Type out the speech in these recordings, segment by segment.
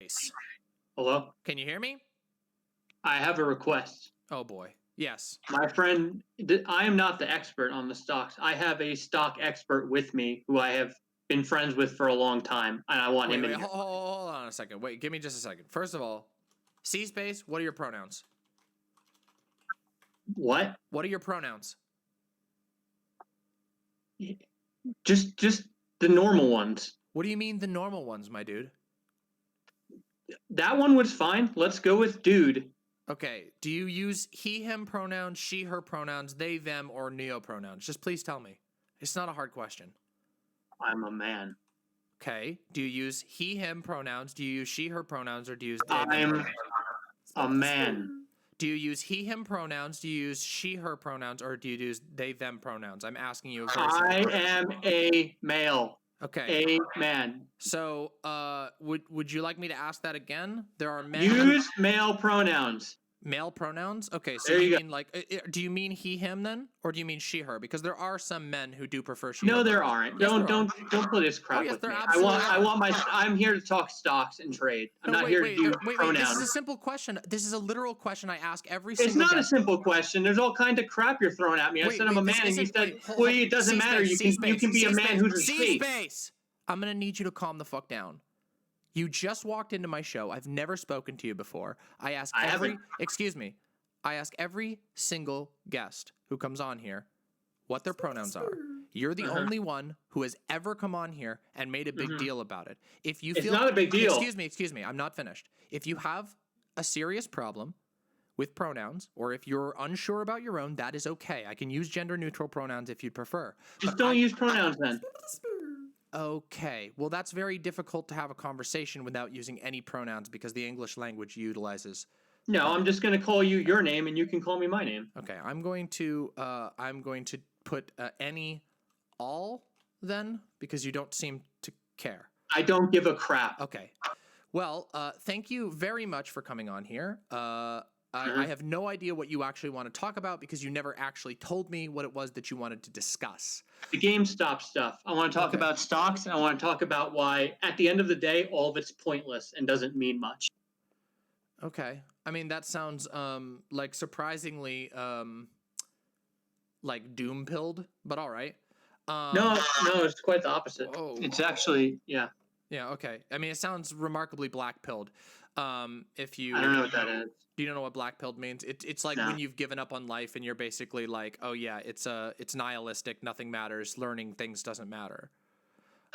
CSpace. Hello? Can you hear me? I have a request. Oh boy. Yes. My friend, I am not the expert on the stocks. I have a stock expert with me who I have been friends with for a long time, and I want him in here. Hold on a second. Wait, give me just a second. First of all, CSpace, what are your pronouns? What? What are your pronouns? Just the normal ones. What do you mean the normal ones, my dude? That one was fine. Let's go with dude. Okay. Do you use he, him pronouns, she, her pronouns, they, them, or neo pronouns? Just please tell me. It's not a hard question. I'm a man. Okay. Do you use he, him pronouns? Do you use she, her pronouns, or do you use they, them I'm pronouns? a man. Do you use he, him pronouns? Do you use she, her pronouns, or do you use they, them pronouns? I'm asking you. I am a male. Okay. A man. So, would you like me to ask that again? There are men. Use male pronouns. Male pronouns? Okay, so There you you mean like, do you mean he, him then, or do you mean she, her? Because there are some men who do prefer she. No, her there pronouns. aren't. Yes, Don't play this crap yes, with there me. absolutely I want my. I'm here to talk stocks and trade. I'm not here to do pronouns. This is a simple question. This is a literal question I ask every It's single. not a simple question. There's all kinds of crap you're throwing at me. I said I'm a man, and you said, well, it doesn't matter. You can be a man who's a space. I'm gonna need you to calm the fuck down. You just walked into my show. I've never spoken to you before. I ask every single guest who comes on here what their pronouns are. You're the only one who has ever come on here and made a big deal about it. If you feel it's not a big deal. Excuse me, I'm not finished. If you have a serious problem with pronouns, or if you're unsure about your own, that is okay. I can use gender neutral pronouns if you'd prefer. Just don't use pronouns then. Okay, well, that's very difficult to have a conversation without using any pronouns because the English language utilizes. No, I'm just going to call you your name, and you can call me my name. Okay, I'm going to put any, all then, because you don't seem to care. I don't give a crap. Okay, well, thank you very much for coming on here. I have no idea what you actually want to talk about because you never actually told me what it was that you wanted to discuss. The GameStop stuff. I want to talk about stocks, and I want to talk about why, at the end of the day, all of it's pointless and doesn't mean much. Okay. I mean, that sounds like surprisingly like doom-pilled, but all right. No, it's quite the opposite. Whoa. It's actually, yeah. Yeah, okay. I mean, it sounds remarkably black-pilled. If you, I don't know what that is. Do you know what black-pilled means? It's like when you've given up on life and you're basically like, oh yeah, it's nihilistic, nothing matters, learning things doesn't matter.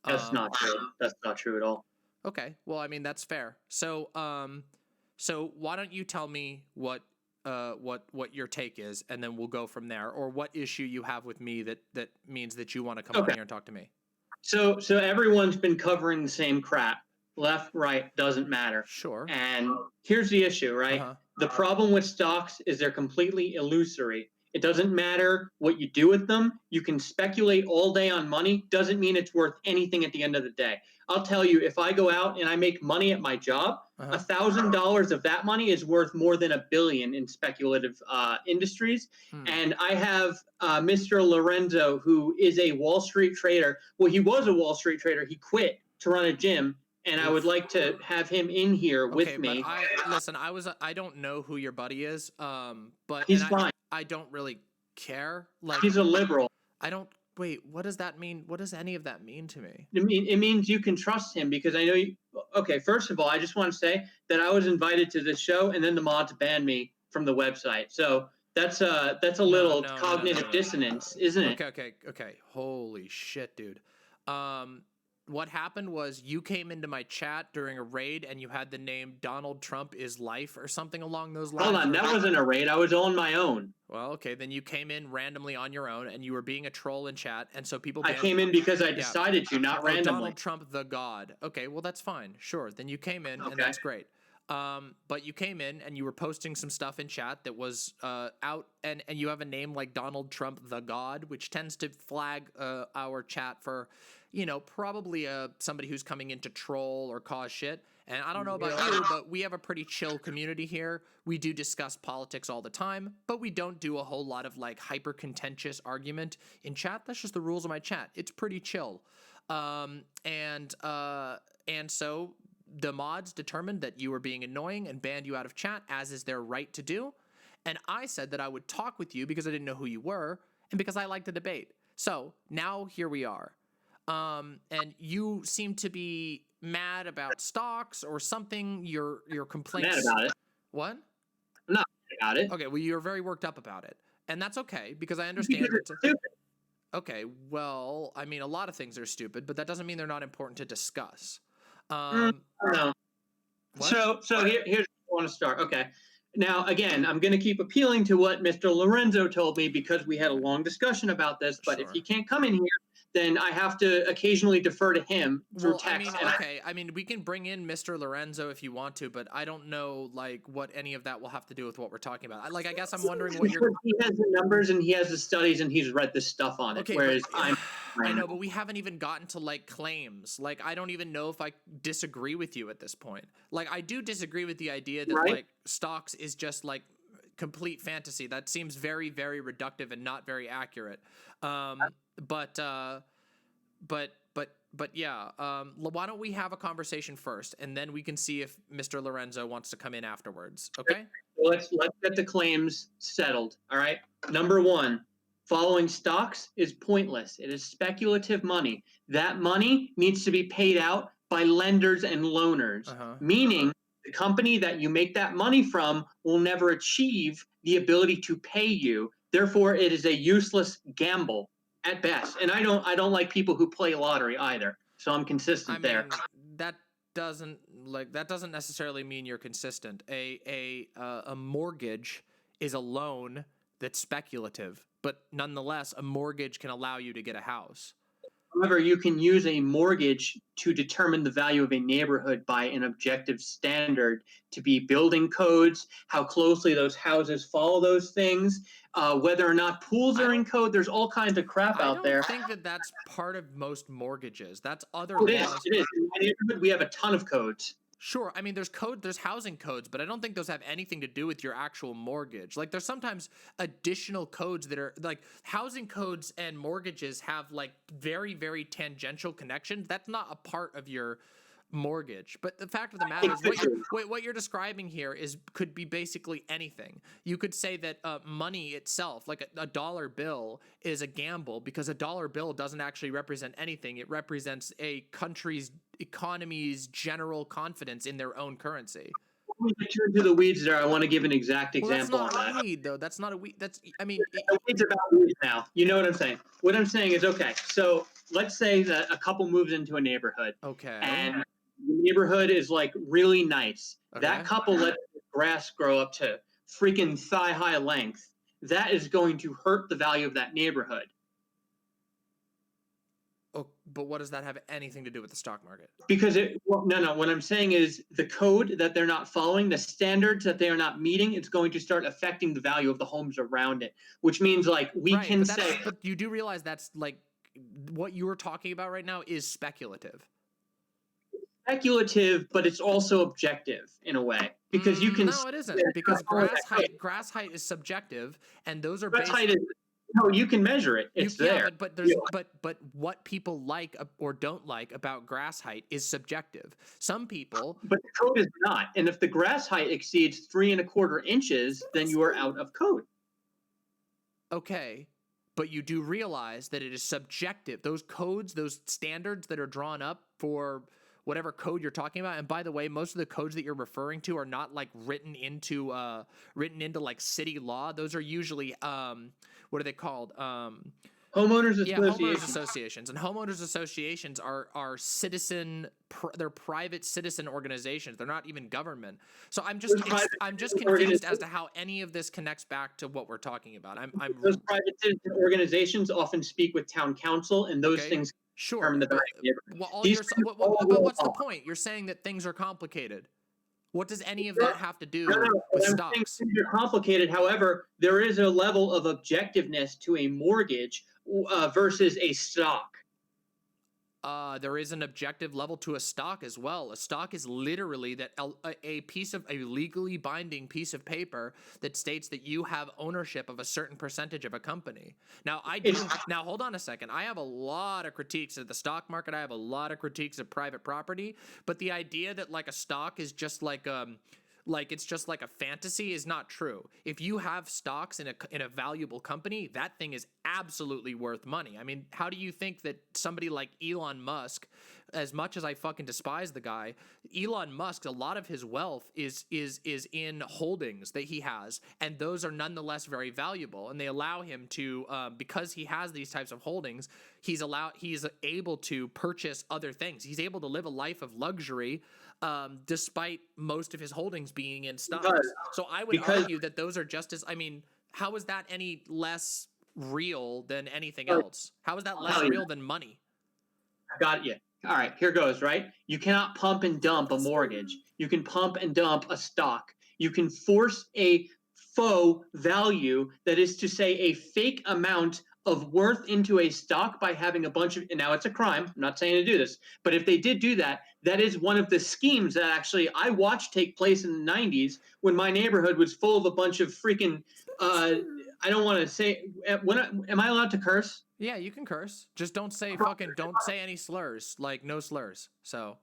That's not true. That's not true at all. Okay, well, I mean, that's fair. So why don't you tell me what your take is, and then we'll go from there, or what issue you have with me that means that you want to come on here and talk to me. So everyone's been covering the same crap. Left, right, doesn't matter. Sure. And here's the issue, right? The problem with stocks is they're completely illusory. It doesn't matter what you do with them. You can speculate all day on money. Doesn't mean it's worth anything at the end of the day. I'll tell you, if I go out and I make money at my job, $1,000 of that money is worth more than $1 billion in speculative industries. And I have Mr. Lorenzo, who is a Wall Street trader. Well, he was a Wall Street trader. He quit to run a gym. And I would like to have him in here with me. Listen, I don't know who your buddy is, but he's fine. I don't really care. Like, he's a liberal. Wait, what does that mean? What does any of that mean to me? It means you can trust him because I know you. Okay, first of all, I just want to say that I was invited to this show, and then the mods banned me from the website. So that's a little cognitive dissonance, isn't it? Okay. Holy shit, dude. What happened was you came into my chat during a raid and you had the name Donald Trump is life or something along those lines. Hold on, that wasn't a raid. I was on my own. Well, okay, then you came in randomly on your own and you were being a troll in chat, and so people. I came in because I decided to, not randomly. Donald Trump the God. Okay, well that's fine. Sure, then you came in and that's great. But you came in and you were posting some stuff in chat that was out, and you have a name like Donald Trump the God, which tends to flag our chat for, probably somebody who's coming in to troll or cause shit. And I don't know about you, but we have a pretty chill community here. We do discuss politics all the time, but we don't do a whole lot of like hyper contentious argument in chat. That's just the rules of my chat. It's pretty chill. And so the mods determined that you were being annoying and banned you out of chat, as is their right to do. And I said that I would talk with you because I didn't know who you were and because I like to debate. So now here we are. And you seem to be mad about stocks or something. Your complaints. I'm mad about it. What? I'm not mad about it. Okay, well, you're very worked up about it. And that's okay, because I understand it's stupid. Okay, well, I mean, a lot of things are stupid, but that doesn't mean they're not important to discuss. No. So here's where I want to start. Okay. Now, again, I'm going to keep appealing to what Mr. Lorenzo told me because we had a long discussion about this. But if he can't come in here, then I have to occasionally defer to him through text. I mean, we can bring in Mr. Lorenzo if you want to, but I don't know, like, what any of that will have to do with what we're talking about. I guess I'm wondering what you're... He has the numbers and he has the studies and he's read the stuff on it, whereas I know, but we haven't even gotten to, like, claims. Like, I don't even know if I disagree with you at this point. Like, I do disagree with the idea that, like, stocks is just, like, complete fantasy. That seems very, very reductive and not very accurate. But yeah, why don't we have a conversation first, and then we can see if Mr. Lorenzo wants to come in afterwards, okay? Let's get the claims settled, all right? Number one, following stocks is pointless. It is speculative money. That money needs to be paid out by lenders and loaners, meaning the company that you make that money from will never achieve the ability to pay you. Therefore, it is a useless gamble at best. And I don't like people who play lottery either. So I'm consistent there. That doesn't necessarily mean you're consistent. A mortgage is a loan that's speculative, but nonetheless, a mortgage can allow you to get a house. However, you can use a mortgage to determine the value of a neighborhood by an objective standard, to be building codes, how closely those houses follow those things, whether or not pools are in code. There's all kinds of crap out there. I don't think that that's part of most mortgages. That's other laws. It is. In my neighborhood, we have a ton of codes. Sure, I mean, there's housing codes, but I don't think those have anything to do with your actual mortgage. Like, there's sometimes additional codes that are, like, housing codes and mortgages have, like, very, very tangential connections. That's not a part of your mortgage. But the fact of the matter is, what you're describing here could be basically anything. You could say that money itself, like a dollar bill, is a gamble because a dollar bill doesn't actually represent anything. It represents a country's economy's general confidence in their own currency. When we get into the weeds there, I want to give an exact example on that. That's not a weed, though. That's not a weed. It's about weeds now. You know what I'm saying? What I'm saying is, okay, so let's say that a couple moves into a neighborhood. Okay. And the neighborhood is, like, really nice. Okay. That couple lets the grass grow up to freaking thigh-high length. That is going to hurt the value of that neighborhood. Oh, but what does that have anything to do with the stock market? Because no. What I'm saying is the code that they're not following, the standards that they are not meeting, it's going to start affecting the value of the homes around it. Which means, like, but you do realize that's, like, what you were talking about right now is speculative. Speculative, but it's also objective in a way, because you can. No, it isn't, because grass height is subjective, and those are based. No, you can measure it. It's there. But what people like or don't like about grass height is subjective. Some people. But the code is not. And if the grass height exceeds 3 1/4 inches, then you are out of code. Okay, but you do realize that it is subjective. Those codes, those standards that are drawn up for whatever code you're talking about. And by the way, most of the codes that you're referring to are not, like, written into like city law. Those are usually what are they called? Homeowners associations. Yeah, homeowners associations. And homeowners associations are they're private citizen organizations. They're not even government. So I'm just confused as to how any of this connects back to what we're talking about. Those private citizen organizations often speak with town council, and those things. Sure. But what's the point? You're saying that things are complicated. What does any of that have to do with stocks? Things are complicated. However, there is a level of objectiveness to a mortgage versus a stock. There is an objective level to a stock as well. A stock is literally that a legally binding piece of paper that states that you have ownership of a certain percentage of a company. Now, now hold on a second. I have a lot of critiques of the stock market. I have a lot of critiques of private property, but the idea that like a stock is just like it's just like a fantasy is not true. If you have stocks in a valuable company, that thing is absolutely worth money. I mean, how do you think that somebody like Elon Musk, as much as I fucking despise the guy, Elon Musk, a lot of his wealth is in holdings that he has, and those are nonetheless very valuable, and they allow him to because he has these types of holdings, he's able to purchase other things. He's able to live a life of luxury despite most of his holdings being in stocks. So I would argue that those are just as, I mean, how is that any less real than anything else? How is that less real than money? Got you. All right, here goes, right? You cannot pump and dump a mortgage. You can pump and dump a stock. You can force a faux value, that is to say a fake amount of worth into a stock by having a bunch of, and now it's a crime, I'm not saying to do this, but if they did do that, that is one of the schemes that actually I watched take place in the 90s when my neighborhood was full of a bunch of freaking, I don't want to say, am I allowed to curse? Yeah, you can curse. Just don't say don't say any slurs, like no slurs. So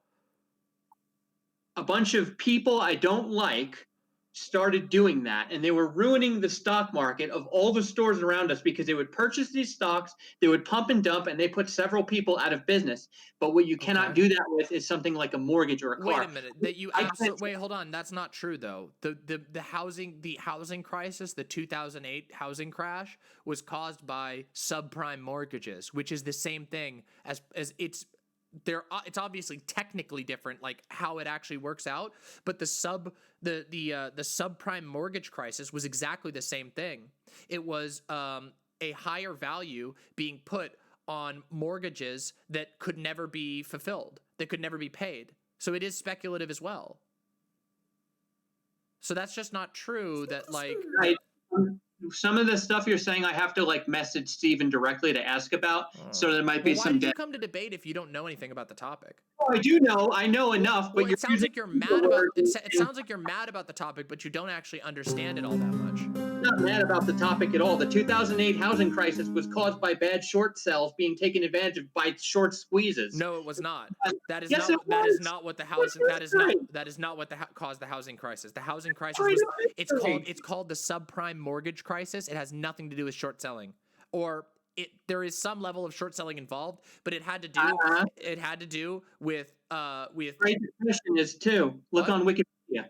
a bunch of people I don't like started doing that, and they were ruining the stock market of all the stores around us because they would purchase these stocks, they would pump and dump, and they put several people out of business. But what you cannot do that with is something like a mortgage or a car. Wait a minute. Wait, hold on. That's not true though. The housing crisis, the 2008 housing crash, was caused by subprime mortgages, which is the same thing as it's obviously technically different, like how it actually works out, but the subprime mortgage crisis was exactly the same thing. It was a higher value being put on mortgages that could never be fulfilled, that could never be paid. So it is speculative as well. So that's just not true. That like some of the stuff you're saying, I have to like message Steven directly to ask about. So there might be some. Why did you come to debate if you don't know anything about the topic? Oh, I do know. I know enough. But it sounds like you're mad about it. It sounds like you're mad about the topic, but you don't actually understand it all that much. I'm not mad about the topic at all. The 2008 housing crisis was caused by bad short sales being taken advantage of by short squeezes. No, it was not. That is yes, not. That is not what the housing. That is not what caused the housing crisis. The housing crisis was. It's called the subprime mortgage crisis. It has nothing to do with short selling, or there is some level of short selling involved, but it had to do. It had to do with. Great Depression is too. Look on Wikipedia.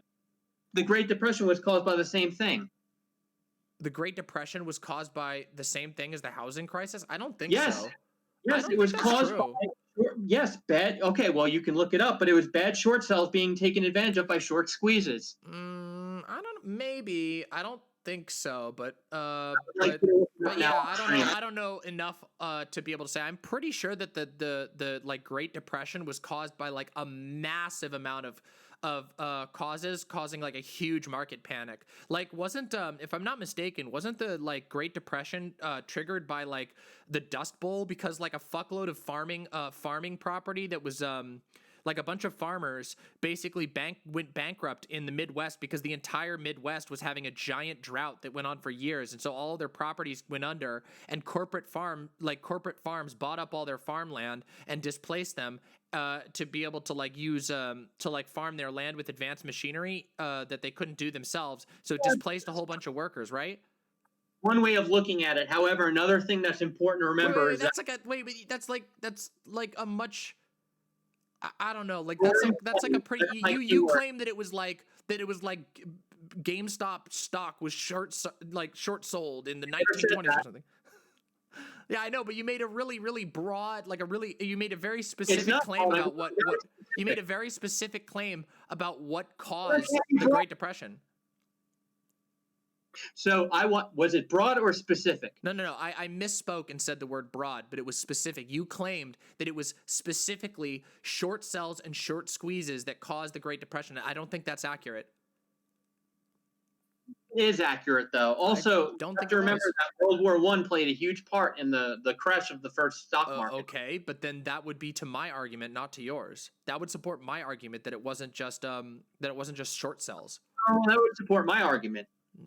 The Great Depression was caused by the same thing. The Great Depression was caused by the same thing as the housing crisis? I don't think so. Yes, it was caused by. Yes, bad. Okay, well, you can look it up, but it was bad short sales being taken advantage of by short squeezes. I don't. Maybe I don't think so, but yeah, I don't know enough to be able to say. I'm pretty sure that the like Great Depression was caused by like a massive amount of causes causing like a huge market panic. Like wasn't if I'm not mistaken, wasn't the like Great Depression triggered by like the Dust Bowl, because like a fuckload of farming property that was like a bunch of farmers basically went bankrupt in the Midwest because the entire Midwest was having a giant drought that went on for years, and so all their properties went under, and corporate farms bought up all their farmland and displaced them to be able to like use to like farm their land with advanced machinery that they couldn't do themselves. So it displaced a whole bunch of workers, right? One way of looking at it. However, another thing that's important to remember is that's like a much. I don't know. Like that's like a pretty. You claim that it was like GameStop stock was short sold in the 1920s or something. Yeah, I know, but you made a really broad, you made a very specific claim about what you made a very specific claim about what caused the Great Depression. So was it broad or specific? No. I misspoke and said the word broad, but it was specific. You claimed that it was specifically short sells and short squeezes that caused the Great Depression. I don't think that's accurate. is accurate, though. Also, you don't have think to it remember was. that World War I played a huge part in the crash of the first stock market. Okay, but then that would be to my argument, not to yours. That would support my argument that it wasn't just short sells. Oh, that would support my argument.